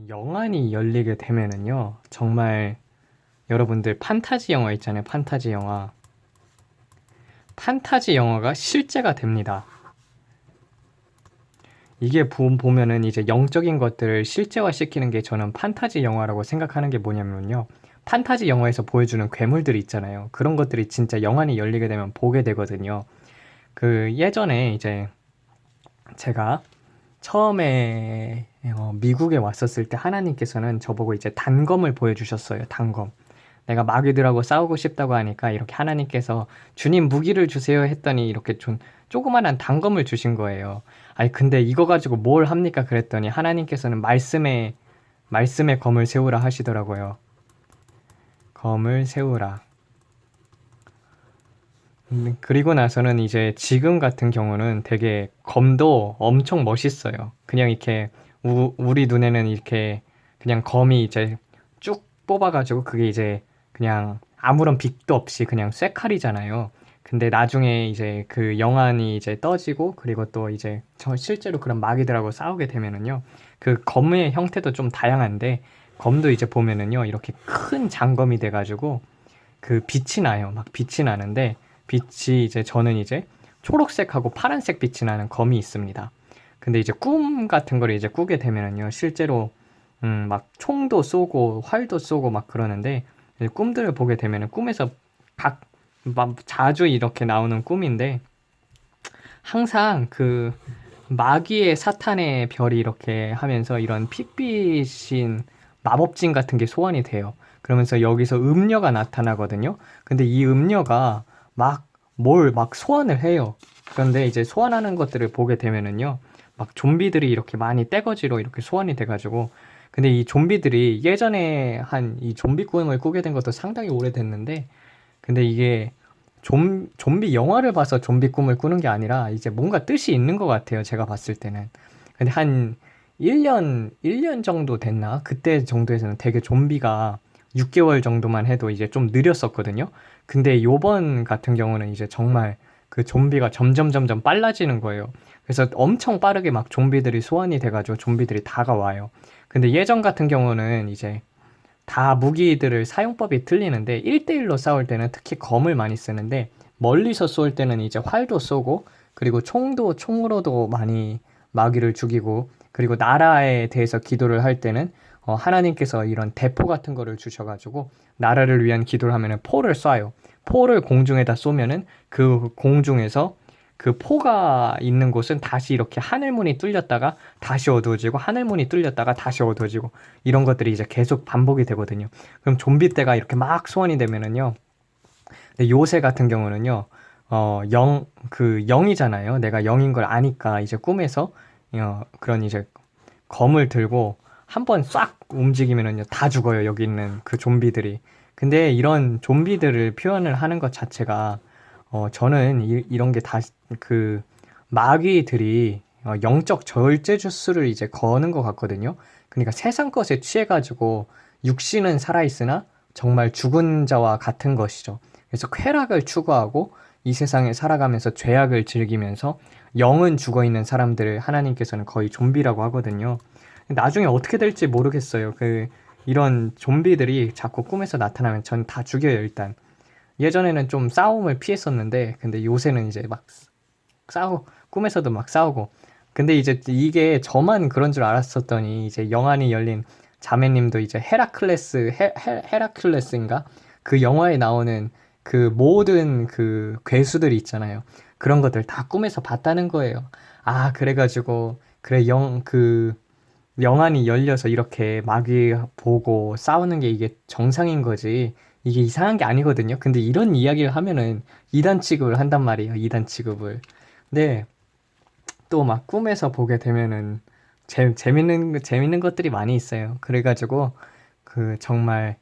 영안이 열리게 되면은요, 정말 여러분들 판타지 영화 있잖아요, 판타지 영화. 판타지 영화가 실제가 됩니다. 이게 보면은 이제 영적인 것들을 실제화시키는 게 저는 판타지 영화라고 생각하는 게 뭐냐면요. 판타지 영화에서 보여주는 괴물들이 있잖아요. 그런 것들이 진짜 영안이 열리게 되면 보게 되거든요. 그 예전에 이제 제가 처음에 미국에 왔었을 때 하나님께서는 저보고 이제 단검을 보여주셨어요. 단검. 내가 마귀들하고 싸우고 싶다고 하니까 이렇게 하나님께서 주님 무기를 주세요 했더니 이렇게 좀 조그만한 단검을 주신 거예요. 아니 근데 이거 가지고 뭘 합니까? 그랬더니 하나님께서는 말씀의 검을 세우라 하시더라고요. 검을 세우라. 그리고 나서는 이제 지금 같은 경우는 되게 검도 엄청 멋있어요. 그냥 이렇게 우리 눈에는 이렇게 그냥 검이 이제 쭉 뽑아가지고 그게 이제 그냥 아무런 빛도 없이 그냥 쇠칼이잖아요. 근데 나중에 이제 그 영안이 이제 떠지고 그리고 또 이제 저 실제로 그런 마귀들하고 싸우게 되면은요. 그 검의 형태도 좀 다양한데 검도 이제 보면은요. 이렇게 큰 장검이 돼가지고 그 빛이 나요. 막 빛이 나는데 빛이 이제 저는 이제 초록색하고 파란색 빛이 나는 검이 있습니다. 근데 이제 꿈 같은 걸 이제 꾸게 되면은요, 실제로 막 총도 쏘고 활도 쏘고 막 그러는데 꿈들을 보게 되면은 꿈에서 각 막 자주 이렇게 나오는 꿈인데 항상 그 마귀의 사탄의 별이 이렇게 하면서 이런 핏빛인 마법진 같은 게 소환이 돼요. 그러면서 여기서 음녀가 나타나거든요. 근데 이 음녀가 막 소환을 해요. 그런데 이제 소환하는 것들을 보게 되면은요. 막 좀비들이 이렇게 많이 떼거지로 이렇게 소환이 돼가지고 근데 이 좀비들이 예전에 한 이 좀비 꿈을 꾸게 된 것도 상당히 오래됐는데 근데 이게 좀비 영화를 봐서 좀비 꿈을 꾸는 게 아니라 이제 뭔가 뜻이 있는 것 같아요. 제가 봤을 때는. 근데 한 1년 정도 됐나? 그때 정도에서는 되게 좀비가 6개월 정도만 해도 이제 좀 느렸었거든요. 근데 요번 같은 경우는 이제 정말 그 좀비가 점점 빨라지는 거예요. 그래서 엄청 빠르게 막 좀비들이 소환이 돼가지고 좀비들이 다가와요. 근데 예전 같은 경우는 이제 다 무기들을 사용법이 틀리는데 1대1로 싸울 때는 특히 검을 많이 쓰는데 멀리서 쏠 때는 이제 활도 쏘고 그리고 총으로도 많이 마귀를 죽이고 그리고 나라에 대해서 기도를 할 때는 하나님께서 이런 대포 같은 거를 주셔가지고 나라를 위한 기도를 하면은 포를 쏴요. 포를 공중에다 쏘면은 그 공중에서 그 포가 있는 곳은 다시 이렇게 하늘문이 뚫렸다가 다시 어두워지고 하늘문이 뚫렸다가 다시 어두워지고 이런 것들이 이제 계속 반복이 되거든요. 그럼 좀비 때가 이렇게 막 소환이 되면은요. 근데 요새 같은 경우는요. 영이잖아요. 내가 영인 걸 아니까 이제 꿈에서 그런 이제 검을 들고 한번 싹 움직이면은요. 다 죽어요. 여기 있는 그 좀비들이. 근데 이런 좀비들을 표현을 하는 것 자체가 저는 이런 게 다 그 마귀들이 영적 절제주스를 이제 거는 것 같거든요. 그러니까 세상 것에 취해가지고 육신은 살아있으나 정말 죽은 자와 같은 것이죠. 그래서 쾌락을 추구하고 이 세상에 살아가면서 죄악을 즐기면서 영은 죽어 있는 사람들을 하나님께서는 거의 좀비라고 하거든요. 나중에 어떻게 될지 모르겠어요. 이런 좀비들이 자꾸 꿈에서 나타나면 전 다 죽여요, 일단. 예전에는 좀 싸움을 피했었는데, 근데 요새는 이제 막 꿈에서도 막 싸우고. 근데 이제 이게 저만 그런 줄 알았었더니, 이제 영안이 열린 자매님도 이제 헤라클레스인가? 그 영화에 나오는 그 모든 그 괴수들이 있잖아요. 그런 것들 다 꿈에서 봤다는 거예요. 아, 그래가지고, 그래, 영안이 열려서 이렇게 마귀 보고 싸우는 게 이게 정상인 거지. 이게 이상한 게 아니거든요. 근데 이런 이야기를 하면은 이단 취급을 한단 말이에요. 이단 취급을. 근데 또 막 꿈에서 보게 되면은 재밌는 것들이 많이 있어요. 그래가지고 정말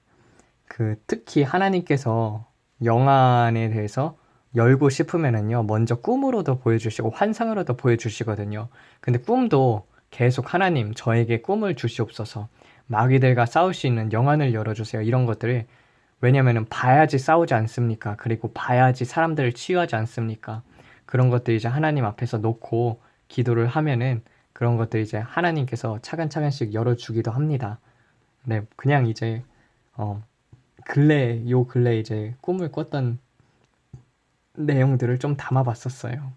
특히 하나님께서 영안에 대해서 열고 싶으면은요, 먼저 꿈으로도 보여주시고 환상으로도 보여주시거든요. 근데 꿈도 계속 하나님, 저에게 꿈을 주시옵소서. 마귀들과 싸울 수 있는 영안을 열어주세요. 이런 것들을 왜냐면은 봐야지 싸우지 않습니까? 그리고 봐야지 사람들을 치유하지 않습니까? 그런 것들 이제 하나님 앞에서 놓고 기도를 하면은 그런 것들 이제 하나님께서 차근차근씩 열어주기도 합니다. 네, 그냥 이제 어, 요 근래 이제 꿈을 꿨던 내용들을 좀 담아봤었어요.